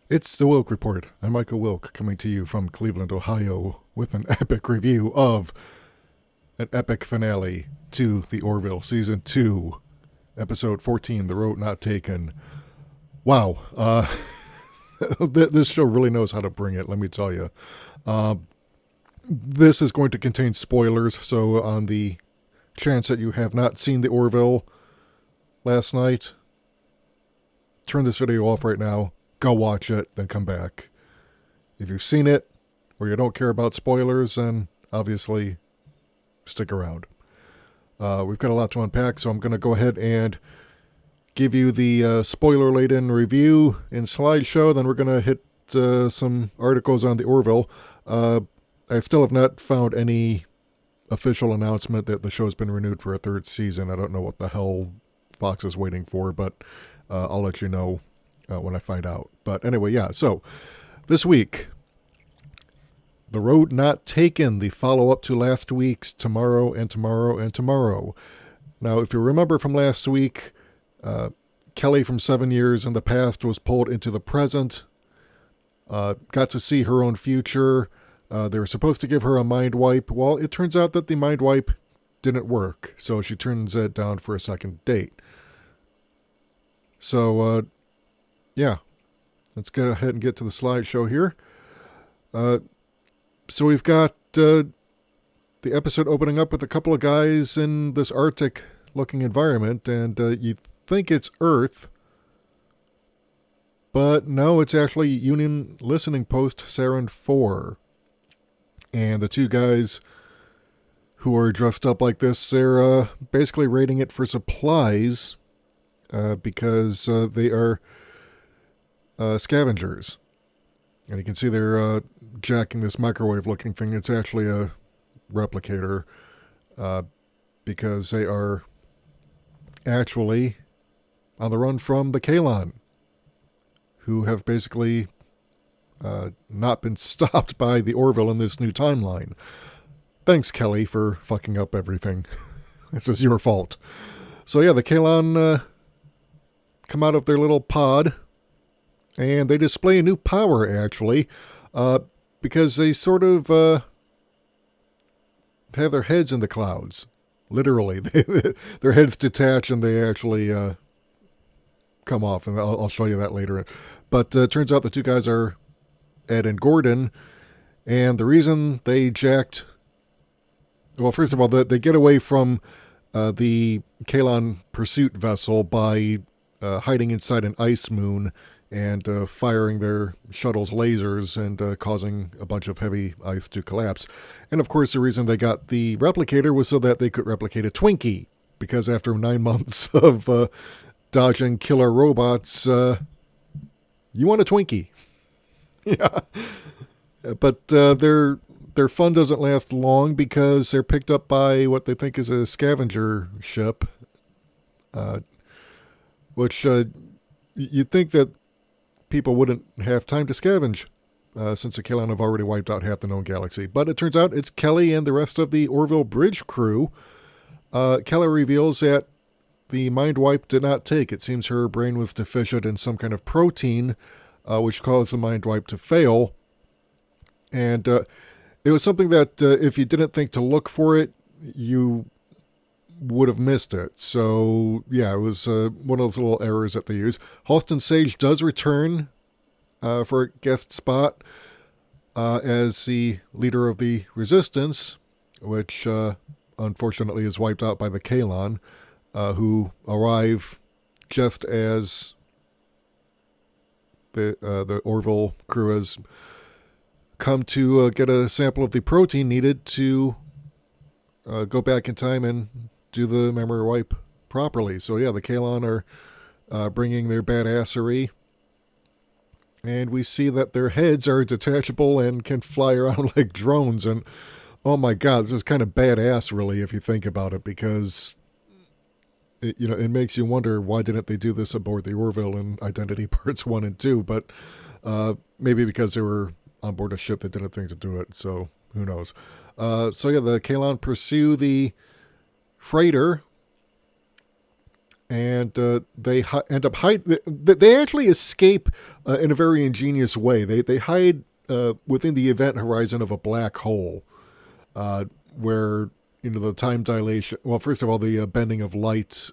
It's the Wilk Report. I'm Michael Wilk, coming to you from Cleveland, Ohio, with an epic review of an epic finale to the Orville Season 2, Episode 14, The Road Not Taken. Wow. This show really knows how to bring it, let me tell you. This is going to contain spoilers, so on the chance that you have not seen the Orville last night, turn this video off right now. Go watch it, then come back. If you've seen it, or you don't care about spoilers, then obviously stick around. We've got a lot to unpack, so I'm going to go ahead and give you the spoiler-laden review in slideshow. Then we're going to hit some articles on the Orville. I still have not found any official announcement that the show's been renewed for a third season. I don't know what the hell Fox is waiting for, but I'll let you know when I find out. But anyway, yeah, so this week, The Road Not Taken, the follow-up to last week's Tomorrow and Tomorrow and Tomorrow. Now, if you remember from last week, Kelly from 7 years in the past was pulled into the present, got to see her own future. They were supposed to give her a mind wipe. Well, it turns out that the mind wipe didn't work, so she turns it down for a second date. So, yeah, let's go ahead and get to the slideshow here. So we've got the episode opening up with a couple of guys in this Arctic-looking environment, and you think it's Earth, but no, it's actually Union Listening Post Sarin 4. And the two guys who are dressed up like this, they're basically raiding it for supplies because they are scavengers. And you can see they're jacking this microwave-looking thing. It's actually a replicator because they are actually on the run from the Kalon, who have basically not been stopped by the Orville in this new timeline. Thanks, Kelly, for fucking up everything. This is your fault. So yeah, the Kalon come out of their little pod, and they display a new power, actually, because they sort of have their heads in the clouds. Literally. Their heads detach, and they actually come off, and I'll show you that later. But it turns out the two guys are Ed and Gordon, and the reason they jacked... Well, first of all, they get away from the Kalon pursuit vessel by hiding inside an ice moon and firing their shuttle's lasers and causing a bunch of heavy ice to collapse. And of course, the reason they got the replicator was so that they could replicate a Twinkie, because after 9 months of dodging killer robots, you want a Twinkie. Yeah. But their fun doesn't last long because they're picked up by what they think is a scavenger ship, which you'd think that people wouldn't have time to scavenge since the Kalon have already wiped out half the known galaxy. But it turns out it's Kelly and the rest of the Orville Bridge crew. Kelly reveals that the mind wipe did not take. It seems her brain was deficient in some kind of protein, which caused the mind wipe to fail. And it was something that if you didn't think to look for it, you would have missed it. So, yeah, it was one of those little errors that they use. Halston Sage does return for a guest spot as the leader of the Resistance, which unfortunately is wiped out by the Kalon, who arrive just as the Orville crew has come to get a sample of the protein needed to go back in time and do the memory wipe properly. So yeah, the Kalon are bringing their badassery, and we see that their heads are detachable and can fly around like drones. And oh my god, this is kind of badass, really, if you think about it, because it makes you wonder, why didn't they do this aboard the Orville in Identity Parts 1 and 2? But maybe because they were on board a ship that didn't think to do it, so who knows. So yeah, the Kalon pursue the freighter and end up hide. They actually escape in a very ingenious way. They hide within the event horizon of a black hole, where the time dilation. Well, first of all, the bending of light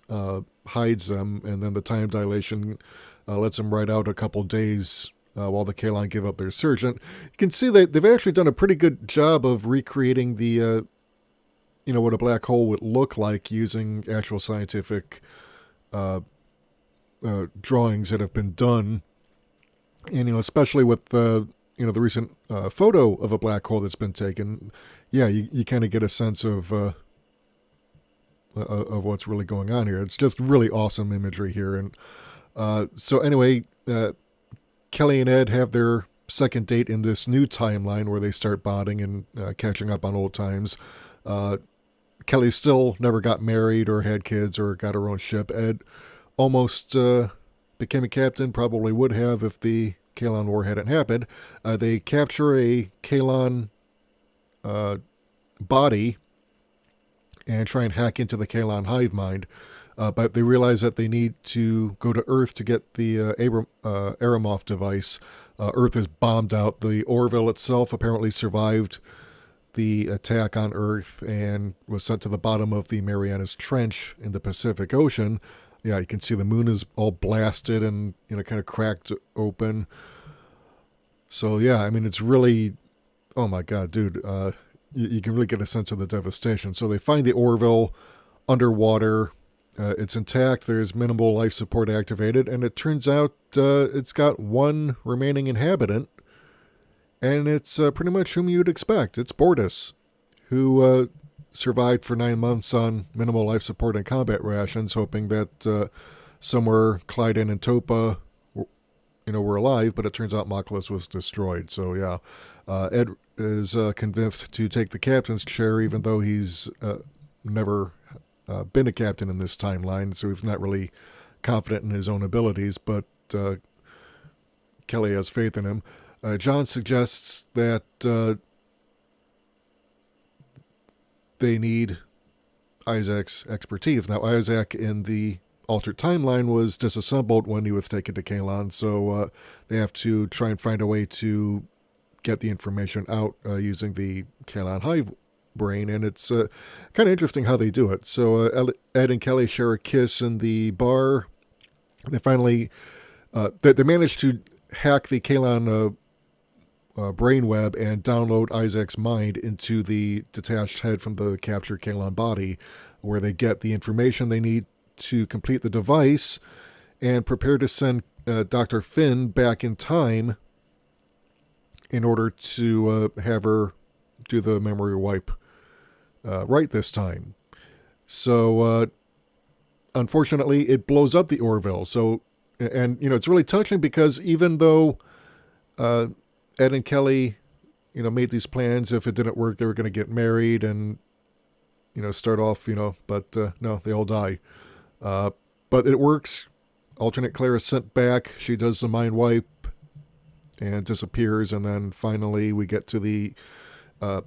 hides them, and then the time dilation lets them ride out a couple days while the Kalan give up their surge. And you can see that they've actually done a pretty good job of recreating the what a black hole would look like using actual scientific drawings that have been done, and especially with the the recent photo of a black hole that's been taken. Yeah, you kind of get a sense of what's really going on here. It's just really awesome imagery here. And so anyway, Kelly and Ed have their second date in this new timeline where they start bonding and catching up on old times. Kelly still never got married or had kids or got her own ship. Ed almost became a captain, probably would have if the Kalan War hadn't happened. They capture a Kalan body and try and hack into the Kalan hive mind, but they realize that they need to go to Earth to get the Aramov device. Earth is bombed out. The Orville itself apparently survived the attack on Earth and was sent to the bottom of the Marianas Trench in the Pacific Ocean. Yeah, you can see the moon is all blasted and kind of cracked open. So yeah, I mean, it's really, oh my God, dude, you can really get a sense of the devastation. So they find the Orville underwater. It's intact. There's minimal life support activated, and it turns out it's got one remaining inhabitant, and it's pretty much whom you'd expect. It's Bortus, who survived for 9 months on minimal life support and combat rations, hoping that somewhere Clyden and Topa were alive, but it turns out Moklis was destroyed. So yeah, Ed is convinced to take the captain's chair, even though he's never been a captain in this timeline, so he's not really confident in his own abilities, but Kelly has faith in him. John suggests that they need Isaac's expertise. Now, Isaac in the altered timeline was disassembled when he was taken to Kalan, so they have to try and find a way to get the information out using the Kalan hive brain, and it's kind of interesting how they do it. So Ed and Kelly share a kiss in the bar. They finally they manage to hack the Kalan brainweb and download Isaac's mind into the detached head from the captured Kalan body, where they get the information they need to complete the device and prepare to send Dr. Finn back in time in order to have her do the memory wipe right this time. So unfortunately, it blows up the Orville. So, and it's really touching because even though Ed and Kelly, made these plans, if it didn't work, they were going to get married and start off, but no, they all die. But it works. Alternate Claire is sent back. She does the mind wipe and disappears, and then finally we get to the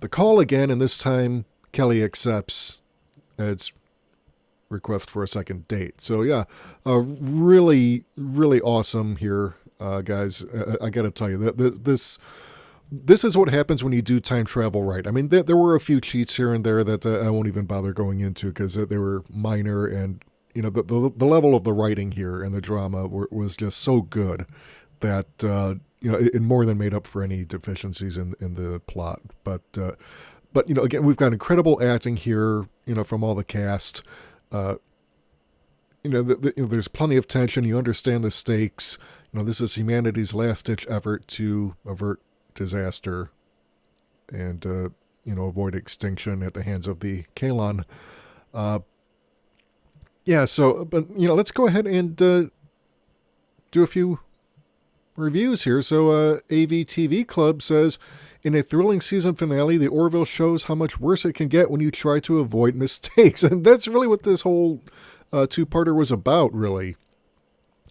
call again, and this time Kelly accepts Ed's request for a second date. So yeah, really, really awesome here, guys. I got to tell you that this is what happens when you do time travel right. I mean, there were a few cheats here and there that I won't even bother going into because they were minor, and the level of the writing here and the drama was just so good that it more than made up for any deficiencies in the plot. But again, we've got incredible acting here, from all the cast. There's plenty of tension. You understand the stakes. This is humanity's last-ditch effort to avert disaster and avoid extinction at the hands of the Kalan. Let's go ahead and do a few reviews here. So AVTV Club says, in a thrilling season finale, the Orville shows how much worse it can get when you try to avoid mistakes. And that's really what this whole two-parter was about, really.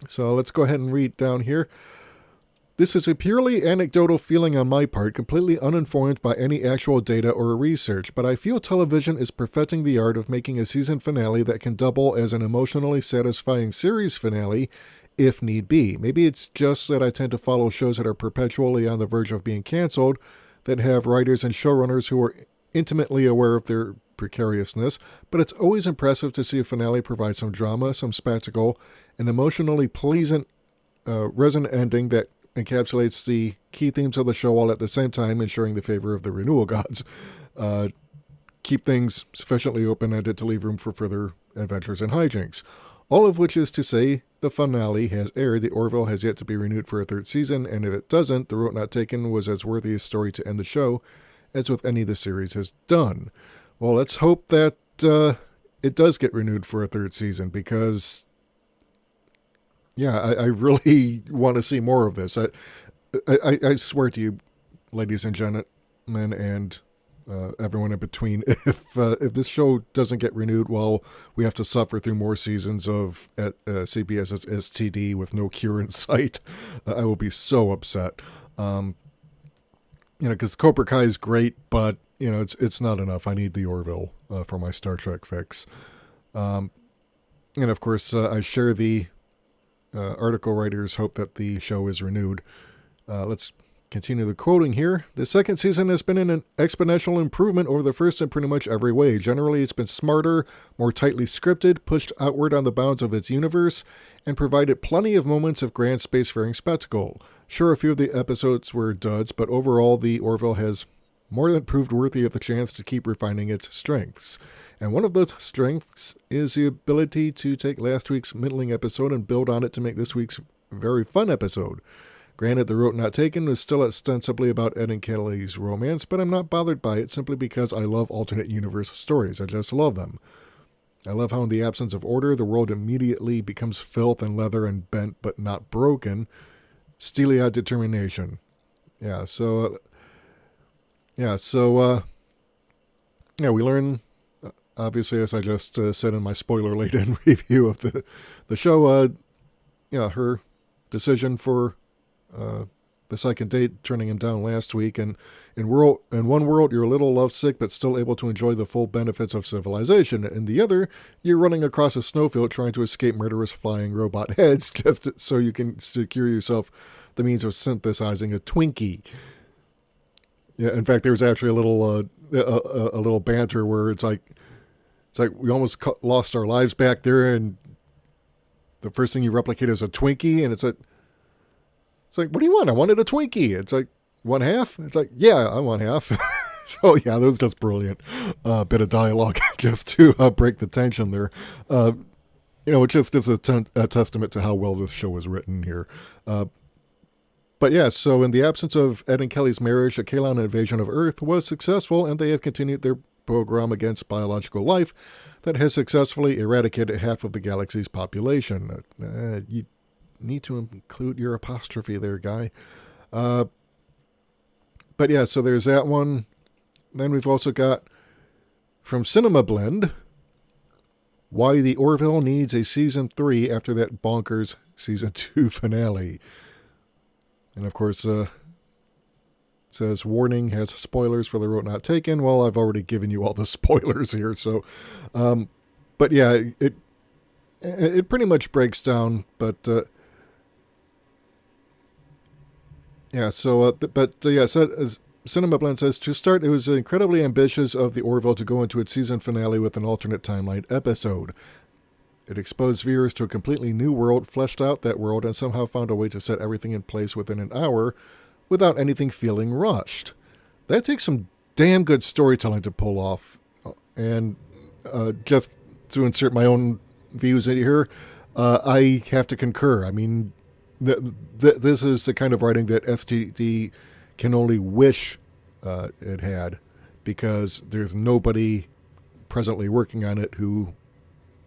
So let's go ahead and read down here. This is a purely anecdotal feeling on my part, completely uninformed by any actual data or research, but I feel television is perfecting the art of making a season finale that can double as an emotionally satisfying series finale if need be. Maybe it's just that I tend to follow shows that are perpetually on the verge of being canceled, that have writers and showrunners who are intimately aware of their precariousness, but it's always impressive to see a finale provide some drama, some spectacle, an emotionally pleasant, resonant ending that encapsulates the key themes of the show all at the same time, ensuring the favor of the renewal gods. Keep things sufficiently open-ended to leave room for further adventures and hijinks. All of which is to say, the finale has aired, the Orville has yet to be renewed for a third season, and if it doesn't, The Road Not Taken was as worthy a story to end the show as with any the series has done. Well, let's hope that it does get renewed for a third season, because yeah, I really want to see more of this. I swear to you, ladies and gentlemen, and everyone in between, if this show doesn't get renewed, well, we have to suffer through more seasons of CBS's STD with no cure in sight. I will be so upset. Because Cobra Kai is great, but it's not enough. I need the Orville for my Star Trek fix. And of course, I share the article writers' hope that the show is renewed. Let's continue the quoting here. The second season has been an exponential improvement over the first in pretty much every way. Generally, it's been smarter, more tightly scripted, pushed outward on the bounds of its universe, and provided plenty of moments of grand spacefaring spectacle. Sure, a few of the episodes were duds, but overall, the Orville has more than proved worthy of the chance to keep refining its strengths. And one of those strengths is the ability to take last week's middling episode and build on it to make this week's very fun episode. Granted, The Road Not Taken is still ostensibly about Ed and Kelly's romance, but I'm not bothered by it simply because I love alternate universe stories. I just love them. I love how in the absence of order, the world immediately becomes filth and leather and bent but not broken. Steely-eyed determination. Yeah, we learn, obviously, as I just said in my spoiler-laden review of the show, her decision for the second date, turning him down last week, and in one world you're a little lovesick but still able to enjoy the full benefits of civilization. In the other, you're running across a snowfield trying to escape murderous flying robot heads just so you can secure yourself the means of synthesizing a Twinkie. Yeah, in fact, there's actually a little banter where it's like we almost lost our lives back there, and the first thing you replicate is a Twinkie, and it's like, what do you want? I wanted a Twinkie. It's like, one half? It's like, yeah, I want half. So yeah, that was just brilliant. Bit of dialogue just to break the tension there. It just is a testament to how well this show was written here. But yeah, so in the absence of Ed and Kelly's marriage, a Kalan invasion of Earth was successful, and they have continued their program against biological life that has successfully eradicated half of the galaxy's population. You need to include your apostrophe there, guy. But yeah, so there's that one. Then we've also got from Cinema Blend, why the Orville needs a season 3 after that bonkers season 2 finale. And of course, says, warning, has spoilers for The Road Not Taken. Well, I've already given you all the spoilers here. So, but yeah, it pretty much breaks down. But yeah, so, Cinema Blend says, to start, it was incredibly ambitious of the Orville to go into its season finale with an alternate timeline episode. It exposed viewers to a completely new world, fleshed out that world, and somehow found a way to set everything in place within an hour without anything feeling rushed. That takes some damn good storytelling to pull off. And just to insert my own views in here, I have to concur. I mean, this is the kind of writing that STD can only wish it had, because there's nobody presently working on it who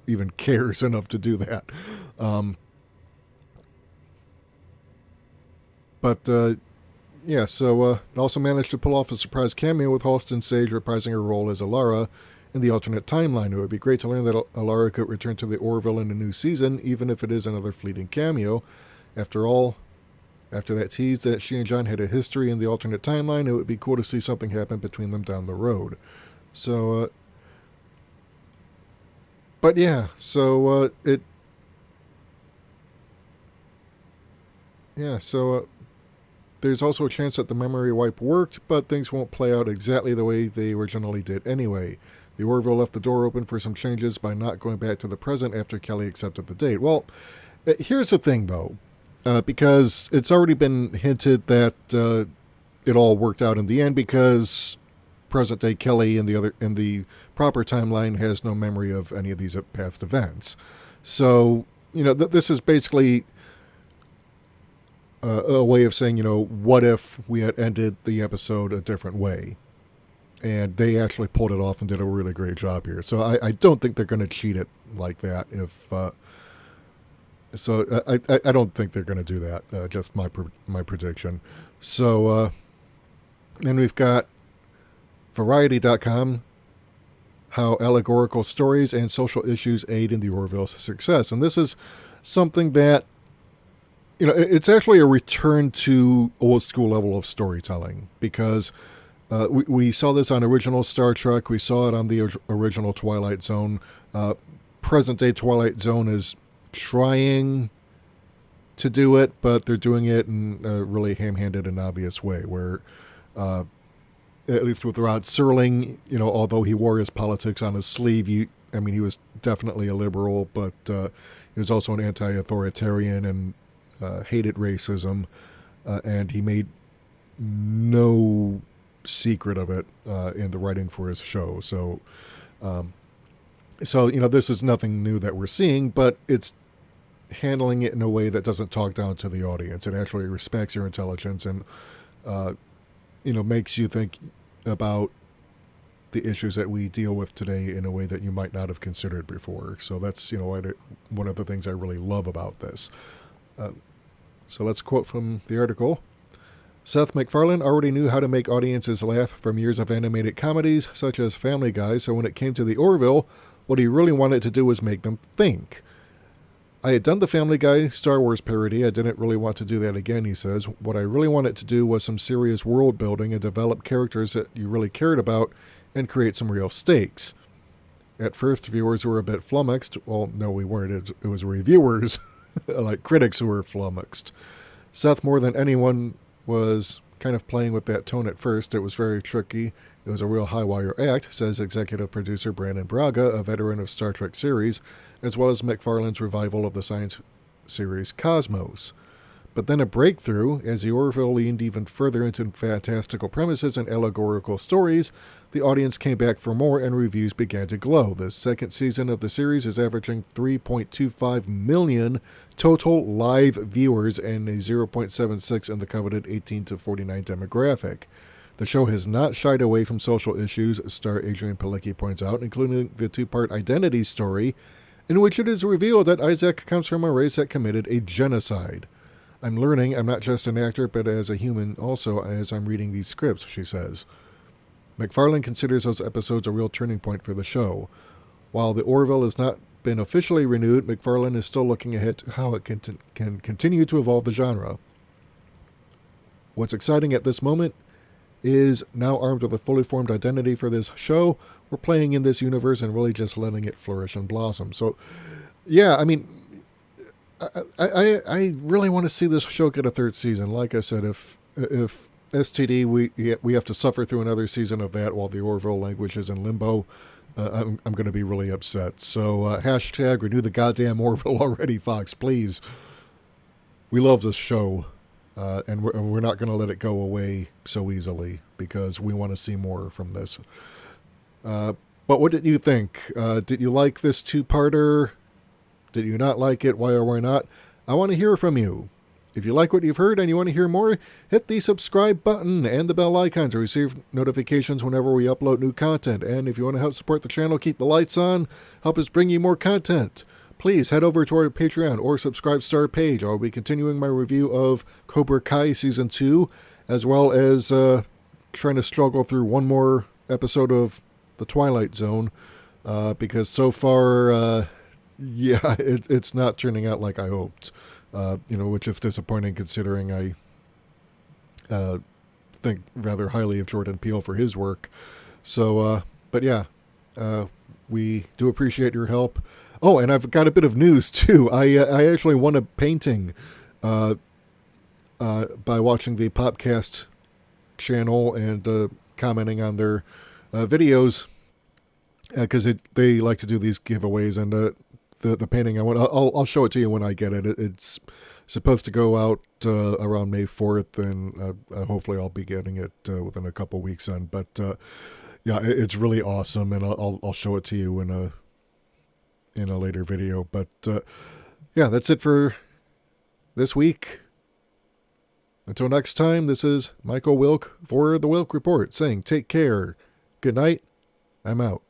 even cares enough to do that. Yeah, so it also managed to pull off a surprise cameo with Halston Sage reprising her role as Alara in the alternate timeline. It would be great to learn that Alara could return to the Orville in a new season, even if it is another fleeting cameo. After all, After that tease that she and John had a history in the alternate timeline, it would be cool to see something happen between them down the road. So, but yeah, so there's also a chance that the memory wipe worked, but things won't play out exactly the way they originally did anyway. The Orville left the door open for some changes by not going back to the present after Kelly accepted the date. Well, here's the thing, though, because it's already been hinted that it all worked out in the end, because present-day Kelly in the proper timeline has no memory of any of these past events. So, this is basically a way of saying, what if we had ended the episode a different way? And they actually pulled it off and did a really great job here. So I don't think they're going to cheat it like that. I don't think they're going to do that. Just my prediction. So then we've got Variety.com, how allegorical stories and social issues aid in the Orville's success. And this is something that, it's actually a return to old school level of storytelling, because we saw this on original Star Trek. We saw it on the original Twilight Zone. Present-day Twilight Zone is trying to do it, but they're doing it in a really ham-handed and obvious way, where, at least with Rod Serling, although he wore his politics on his sleeve, he was definitely a liberal, but he was also an anti-authoritarian and hated racism, and he made no secret of it in the writing for his show. So this is nothing new that we're seeing, but it's handling it in a way that doesn't talk down to the audience. It actually respects your intelligence and makes you think about the issues that we deal with today in a way that you might not have considered before. So that's one of the things I really love about this. So let's quote from the article. Seth MacFarlane already knew how to make audiences laugh from years of animated comedies such as Family Guy, so when it came to the Orville, what he really wanted to do was make them think. I had done the Family Guy Star Wars parody. I didn't really want to do that again, he says. What I really wanted to do was some serious world building and develop characters that you really cared about and create some real stakes. At first, viewers were a bit flummoxed. Well, no, we weren't. It was reviewers, like critics, who were flummoxed. Seth, more than anyone, was kind of playing with that tone at first. It was very tricky. It was a real high-wire act, says executive producer Brandon Braga, a veteran of Star Trek series, as well as MacFarlane's revival of the science series Cosmos. But then a breakthrough, as the Orville leaned even further into fantastical premises and allegorical stories, the audience came back for more and reviews began to glow. The second season of the series is averaging 3.25 million total live viewers and a 0.76 in the coveted 18 to 49 demographic. The show has not shied away from social issues, star Adrian Palicki points out, including the two-part identity story, in which it is revealed that Isaac comes from a race that committed a genocide. I'm learning I'm not just an actor, but as a human also as I'm reading these scripts, she says. MacFarlane considers those episodes a real turning point for the show. While the Orville has not been officially renewed, MacFarlane is still looking ahead to how it can continue to evolve the genre. What's exciting at this moment is, now armed with a fully formed identity for this show, we're playing in this universe and really just letting it flourish and blossom. So, yeah, I really want to see this show get a third season. Like I said, if STD, we have to suffer through another season of that while the Orville language is in limbo, I'm going to be really upset. So hashtag renew the goddamn Orville already, Fox, please. We love this show, and we're not going to let it go away so easily because we want to see more from this. But what did you think? Did you like this two-parter? Did you not like it? Why or why not? I want to hear from you. If you like what you've heard and you want to hear more, hit the subscribe button and the bell icon to receive notifications whenever we upload new content. And if you want to help support the channel, keep the lights on, help us bring you more content, please head over to our Patreon or Subscribe Star page. I'll be continuing my review of Cobra Kai Season 2, as well as trying to struggle through one more episode of The Twilight Zone, because so far, it's not turning out like I hoped. which is disappointing considering I think rather highly of Jordan Peele for his work. So, but yeah, we do appreciate your help. Oh, and I've got a bit of news too. I actually won a painting by watching the Popcast channel and commenting on their videos, because they like to do these giveaways, and the painting I want, I'll show it to you when I get it. It's supposed to go out around May 4th, and hopefully I'll be getting it within a couple weeks on. But yeah, it's really awesome, and I'll show it to you in a later video. But yeah, that's it for this week. Until next time, this is Michael Wilk for the Wilk Report saying take care. Good night. I'm out.